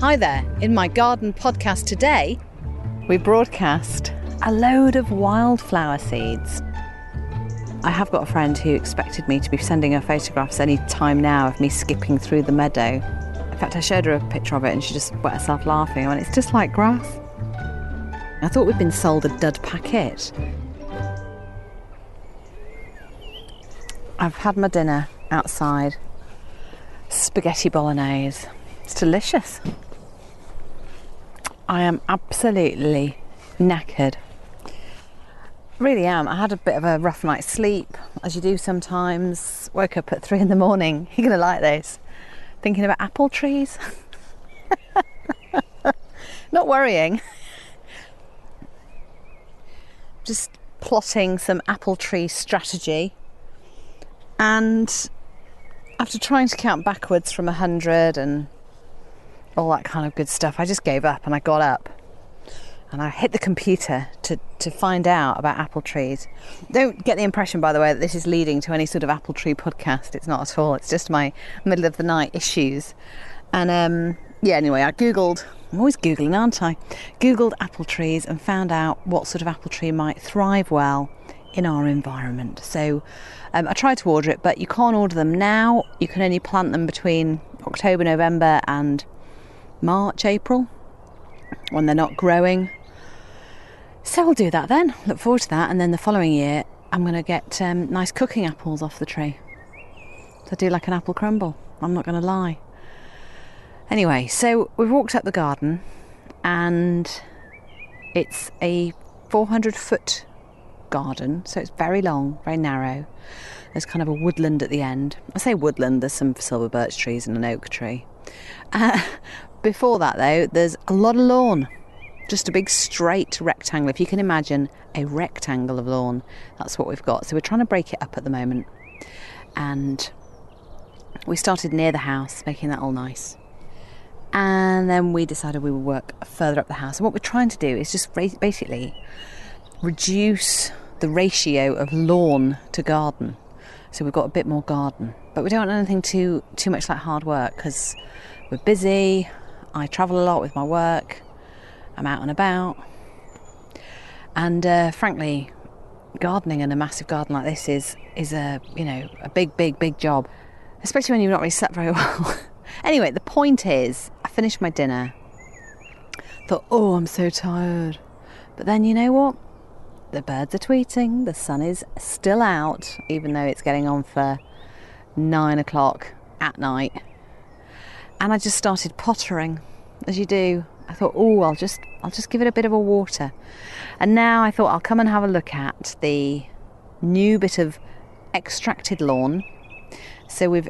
Hi there. In my garden podcast today, we broadcast a load of wildflower seeds. I have got a friend who expected me to be sending her photographs any time now of me skipping through the meadow. In fact, I showed her a picture of it and she just wet herself laughing. I went, it's just like grass. I thought we'd been sold a dud packet. I've had my dinner outside. Spaghetti bolognese. It's delicious. I am absolutely knackered. Really am. I had a bit of a rough night's sleep, as you do sometimes. Woke up at 3 a.m. You're going to like this. Thinking about apple trees. Not worrying. Just plotting some apple tree strategy. And after trying to count backwards from 100 and all that kind of good stuff, I just gave up and I got up and I hit the computer to find out about apple trees. Don't get the impression, by the way, that this is leading to any sort of apple tree podcast. It's not at all. It's just my middle of the night issues. And anyway, I googled. I'm always googling, aren't I? Googled apple trees and found out what sort of apple tree might thrive well in our environment. So I tried to order it, but you can't order them now. You can only plant them between October, November and March, April, when they're not growing. So I'll do that then. Look forward to that. And then the following year, I'm going to get nice cooking apples off the tree. So I do like an apple crumble. I'm not going to lie. Anyway, so we've walked up the garden and it's a 400-foot garden, so it's very long, very narrow. There's kind of a woodland at the end. I say woodland, there's some silver birch trees and an oak tree. Before that though, there's a lot of lawn, just a big straight rectangle. If you can imagine a rectangle of lawn, that's what we've got. So we're trying to break it up at the moment, and we started near the house, making that all nice. And then we decided we would work further up the house. And what we're trying to do is just basically reduce the ratio of lawn to garden. So we've got a bit more garden, but we don't want anything too much like hard work, because we're busy. I travel a lot with my work. I'm out and about. And frankly, gardening in a massive garden like this is a big job, especially when you've not really slept very well. Anyway, the point is, I finished my dinner. Thought, oh, I'm so tired. But then you know what? The birds are tweeting, the sun is still out, even though it's getting on for 9 o'clock at night. And I just started pottering, as you do. I thought, oh, I'll just give it a bit of a water. And now I thought I'll come and have a look at the new bit of extracted lawn. So we've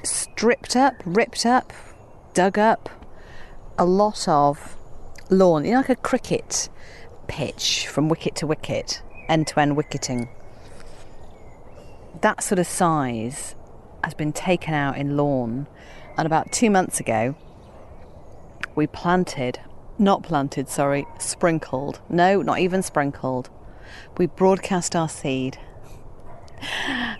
stripped up, ripped up, dug up a lot of lawn, like a cricket pitch from wicket to wicket, end-to-end wicketing. That sort of size has been taken out in lawn, and about 2 months ago we sprinkled. No, not even sprinkled. We broadcast our seed.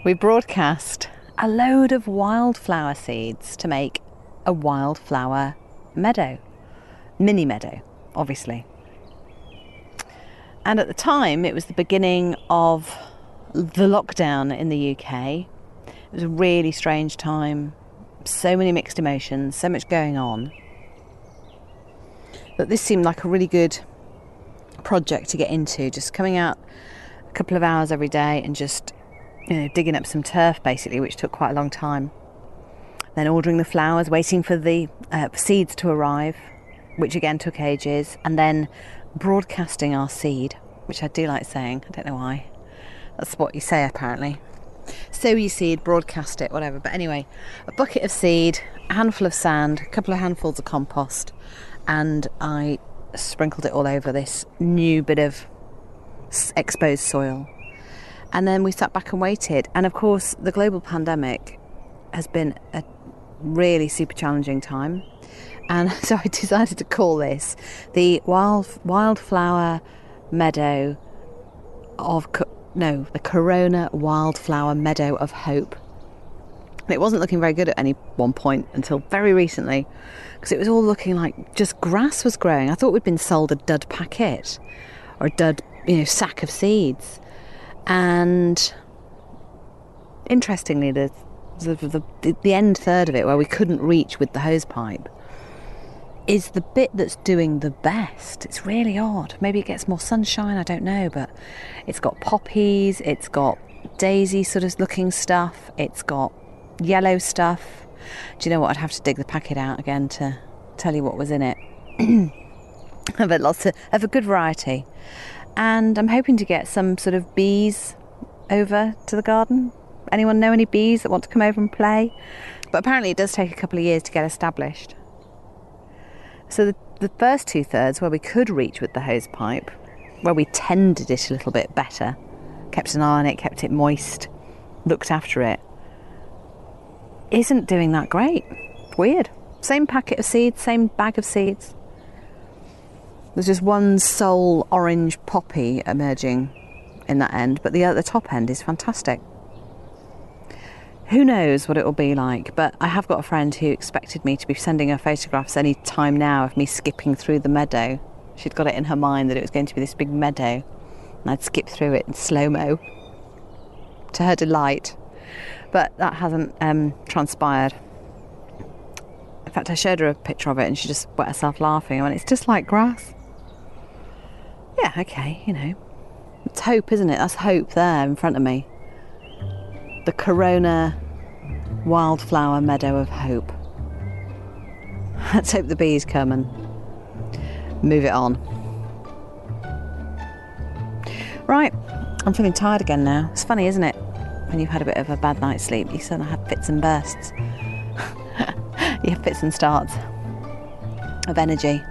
We broadcast a load of wildflower seeds to make a wildflower meadow. Mini meadow, obviously. And at the time, it was the beginning of the lockdown in the UK. It was a really strange time. So many mixed emotions, so much going on. But this seemed like a really good project to get into. Just coming out a couple of hours every day and just, digging up some turf, basically, which took quite a long time. Then ordering the flowers, waiting for the seeds to arrive, which again took ages. And then broadcasting our seed, which I do like saying. I don't know why. That's what you say, apparently. Sow your seed, broadcast it, whatever. But anyway, a bucket of seed, a handful of sand, a couple of handfuls of compost, and I sprinkled it all over this new bit of exposed soil. And then we sat back and waited. And of course, the global pandemic has been a really super challenging time. And so I decided to call this the wildflower meadow of the Corona Wildflower Meadow of Hope. And it wasn't looking very good at any one point until very recently, because it was all looking like just grass was growing. I thought we'd been sold a dud packet or a dud, sack of seeds. And interestingly, the end third of it, where we couldn't reach with the hose pipe, is the bit that's doing the best. It's really odd. Maybe it gets more sunshine, I don't know, but it's got poppies, it's got daisy sort of looking stuff, it's got yellow stuff. Do you know what? I'd have to dig the packet out again to tell you what was in it. But lots of a good variety. And I'm hoping to get some sort of bees over to the garden. Anyone know any bees that want to come over and play? But apparently it does take a couple of years to get established. So the first 2/3, where we could reach with the hose pipe, where we tended it a little bit better, kept an eye on it, kept it moist, looked after it, isn't doing that great. Weird. Same packet of seeds, same bag of seeds. There's just one sole orange poppy emerging in that end, but the top end is fantastic. Who knows what it will be like, but I have got a friend who expected me to be sending her photographs any time now of me skipping through the meadow. She'd got it in her mind that it was going to be this big meadow, and I'd skip through it in slow-mo, to her delight. But that hasn't transpired. In fact, I showed her a picture of it and she just wet herself laughing. I went, it's just like grass. Yeah, okay, It's hope, isn't it? That's hope there in front of me. The Corona wildflower meadow of hope. Let's hope the bees come and move it on. Right, I'm feeling tired again now. It's funny, isn't it? When you've had a bit of a bad night's sleep, you suddenly have fits and bursts. You have fits and starts of energy.